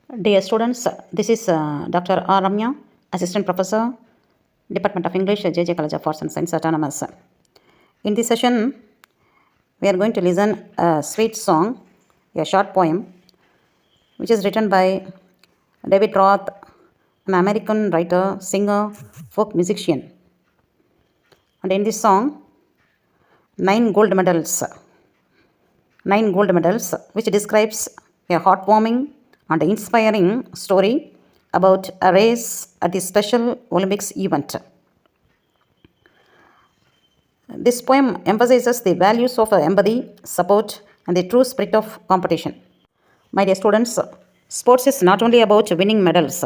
Dear students, this is Dr. R. Ramya, Assistant Professor, Department of English, JJ College of Arts and Science, Autonomous. In this session, we are going to listen a sweet song, a short poem, which is written by David Roth, an American writer, singer, folk musician. And in this song, 9 gold medals, which describes a heartwarming and inspiring story about a race at the Special Olympics event. This poem emphasizes the values of empathy, support, and the true spirit of competition. My dear students, sports is not only about winning medals,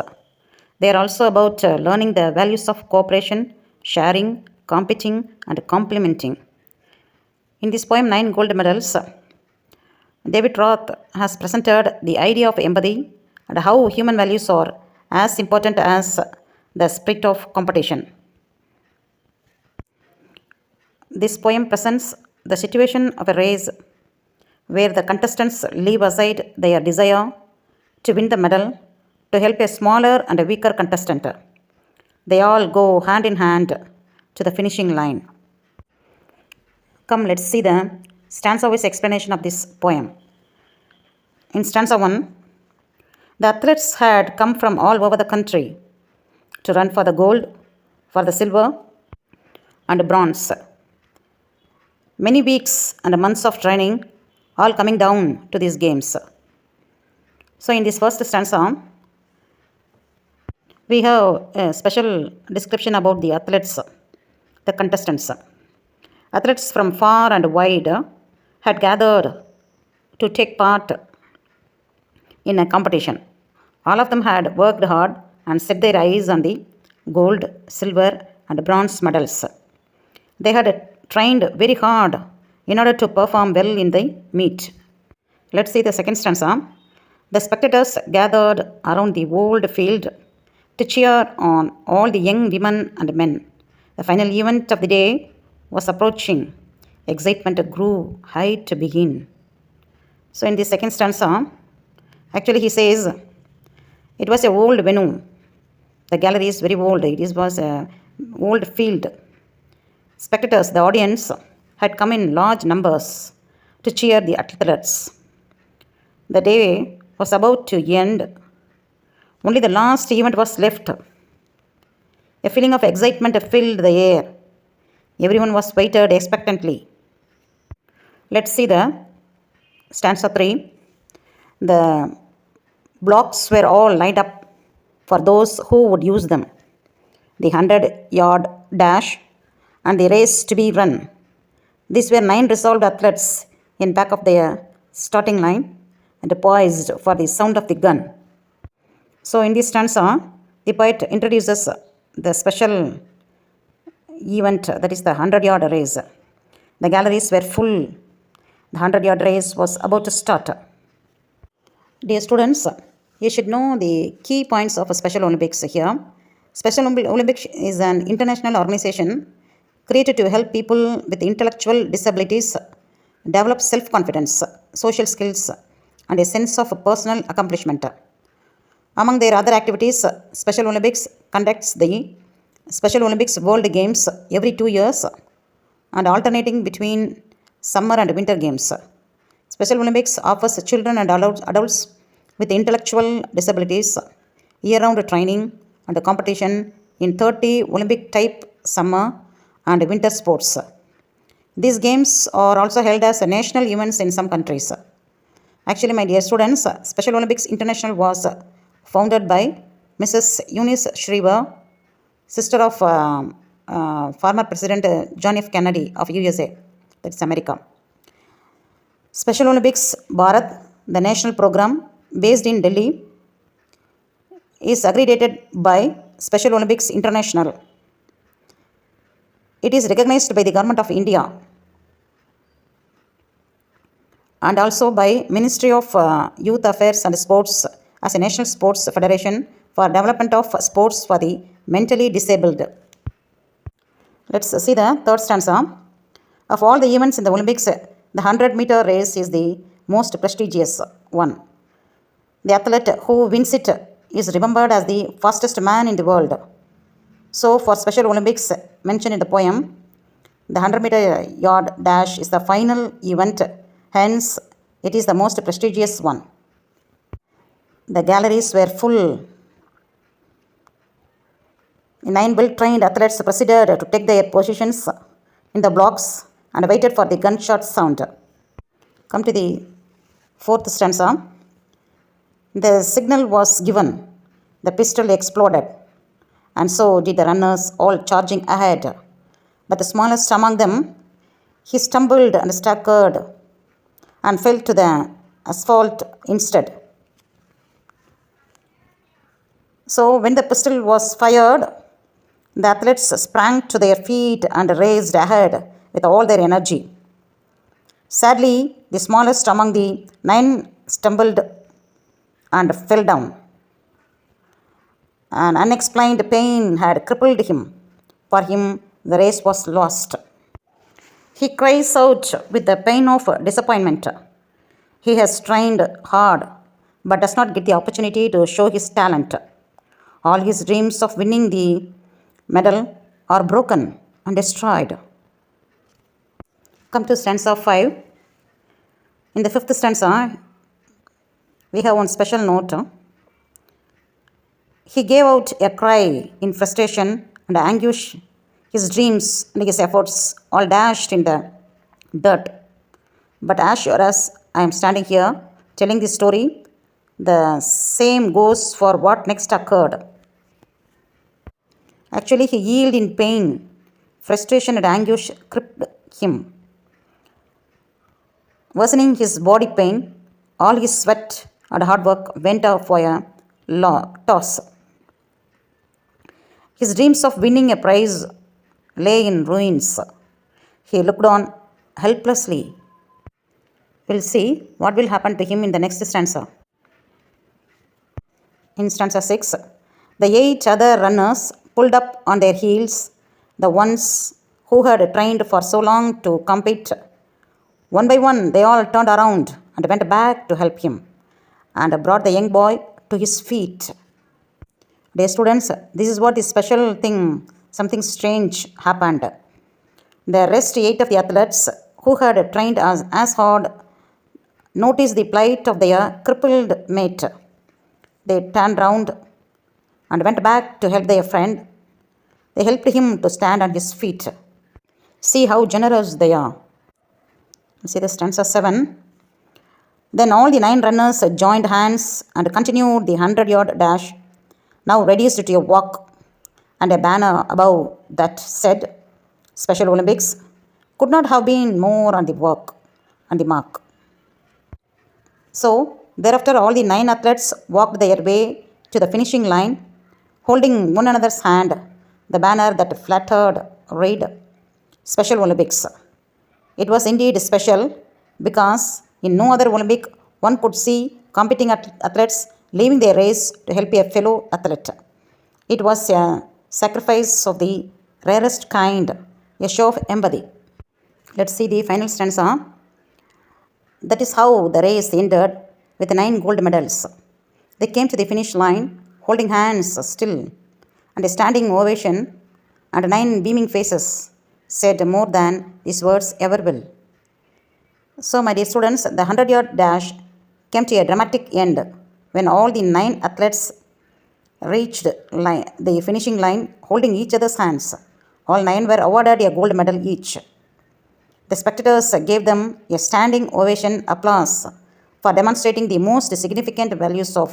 they are also about learning the values of cooperation, sharing, competing, and complementing. In this poem, 9 gold medals, David Roth has presented the idea of empathy and how human values are as important as the spirit of competition. This poem presents the situation of a race where the contestants leave aside their desire to win the medal to help a smaller and a weaker contestant. They all go hand in hand to the finishing line. Come, let's see the stanza-wise explanation of this poem. In stanza 1, the athletes had come from all over the country to run for the gold, for the silver, and bronze. Many weeks and months of training, all coming down to these games. So, in this first stanza, we have a special description about the athletes, the contestants. Athletes from far and wide had gathered to take part in a competition. All of them had worked hard and set their eyes on the gold, silver, and bronze medals. They had trained very hard in order to perform well in the meet. Let's see the second stanza. The spectators gathered around the old field to cheer on all the young women and men. The final event of the day was approaching. Excitement grew high to begin. So, in the second stanza, actually, he says it was a old venue. The gallery is very old. It was a old field. Spectators, the audience, had come in large numbers to cheer the athletes. The day was about to end. Only the last event was left. A feeling of excitement filled the air. Everyone was waited expectantly. Let's see the stanza 3. The blocks were all lined up for those who would use them. The 100-yard dash and the race to be run. These were 9 resolved athletes in back of their starting line and poised for the sound of the gun. So, in this stanza, the poet introduces the special event, that is the 100-yard race. The galleries were full. The 100-yard race was about to start. Dear students, you should know the key points of a Special Olympics here. Special Olympics is an international organization created to help people with intellectual disabilities develop self-confidence, social skills, and a sense of personal accomplishment. Among their other activities, Special Olympics conducts the Special Olympics World Games every 2 years and alternating between summer and winter games. Special Olympics offers children and adults with intellectual disabilities year-round training and competition in 30 Olympic-type summer and winter sports. These games are also held as national events in some countries. Actually, my dear students, Special Olympics International was founded by Mrs. Eunice Shriver, sister of former President John F. Kennedy of USA, that's America. Special Olympics Bharat, the national program based in Delhi, is accredited by Special Olympics International. It is recognized by the Government of India and also by Ministry of Youth Affairs and Sports as a national sports federation for development of sports for the mentally disabled. Let's see the third stanza. Of all the events in the Olympics, the 100-meter race is the most prestigious one. The athlete who wins it is remembered as the fastest man in the world. So, for Special Olympics mentioned in the poem, the 100-meter yard dash is the final event, hence, it is the most prestigious one. The galleries were full. 9 well trained athletes proceeded to take their positions in the blocks and waited for the gunshot sound. Come to the fourth stanza. The signal was given, the pistol exploded, and so did the runners, all charging ahead. But the smallest among them, he stumbled and staggered and fell to the asphalt instead. So, when the pistol was fired, the athletes sprang to their feet and raced ahead with all their energy. Sadly, the smallest among the 9 stumbled and fell down. An unexplained pain had crippled him. For him, the race was lost. He cries out with the pain of disappointment. He has trained hard but does not get the opportunity to show his talent. All his dreams of winning the medal are broken and destroyed. Come to stanza 5. In the fifth stanza, we have one special note. He gave out a cry in frustration and anguish. His dreams and his efforts all dashed in the dirt. But as sure as I am standing here telling this story, the same goes for what next occurred. Actually, he yielded in pain. Frustration and anguish gripped him. Worsening his body pain, all his sweat and hard work went out for a toss. His dreams of winning a prize lay in ruins. He looked on helplessly. We'll see what will happen to him in the next stanza. In stanza 6, the 8 other runners pulled up on their heels, the ones who had trained for so long to compete. One by one, they all turned around and went back to help him and brought the young boy to his feet. Dear students, this is what is special thing, something strange happened. The rest 8 of the athletes who had trained as hard noticed the plight of their crippled mate. They turned round and went back to help their friend. They helped him to stand on his feet. See how generous they are. See the stanza 7. Then all the 9 runners joined hands and continued the 100-yard dash, now reduced to a walk, and a banner above that said, Special Olympics could not have been more on the mark. So, thereafter all the 9 athletes walked their way to the finishing line, holding one another's hand. The banner that fluttered read, Special Olympics. It was indeed special because in no other Olympic one could see competing athletes leaving their race to help a fellow athlete. It was a sacrifice of the rarest kind, a show of empathy. Let's see the final stanza. That is how the race ended with 9 gold medals. They came to the finish line holding hands still, and a standing ovation and 9 beaming faces said more than these words ever will. So, my dear students, the 100-yard dash came to a dramatic end when all the 9 athletes reached the finishing line holding each other's hands. All 9 were awarded a gold medal each. The spectators gave them a standing ovation applause for demonstrating the most significant values of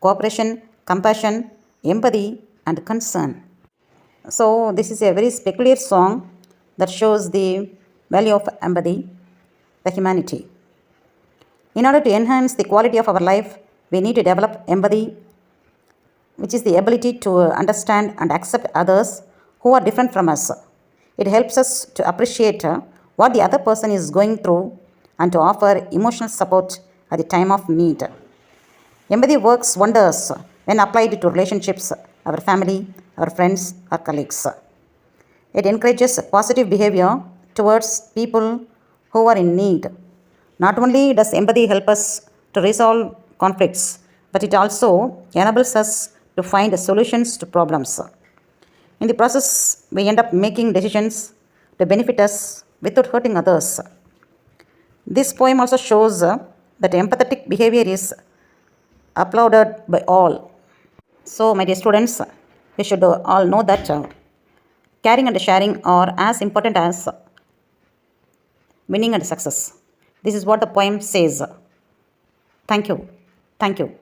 cooperation, compassion, empathy, and concern. So, this is a very peculiar song that shows the value of empathy, the humanity. In order to enhance the quality of our life, we need to develop empathy, which is the ability to understand and accept others who are different from us. It helps us to appreciate what the other person is going through and to offer emotional support at the time of need. Empathy works wonders when applied to relationships, our family, our friends, our colleagues. It encourages positive behavior towards people who are in need. Not only does empathy help us to resolve conflicts, but it also enables us to find solutions to problems. In the process, we end up making decisions to benefit us without hurting others. This poem also shows that empathetic behavior is applauded by all. So, my dear students, we should all know that caring and sharing are as important as winning and success. This is what the poem says. Thank you. Thank you.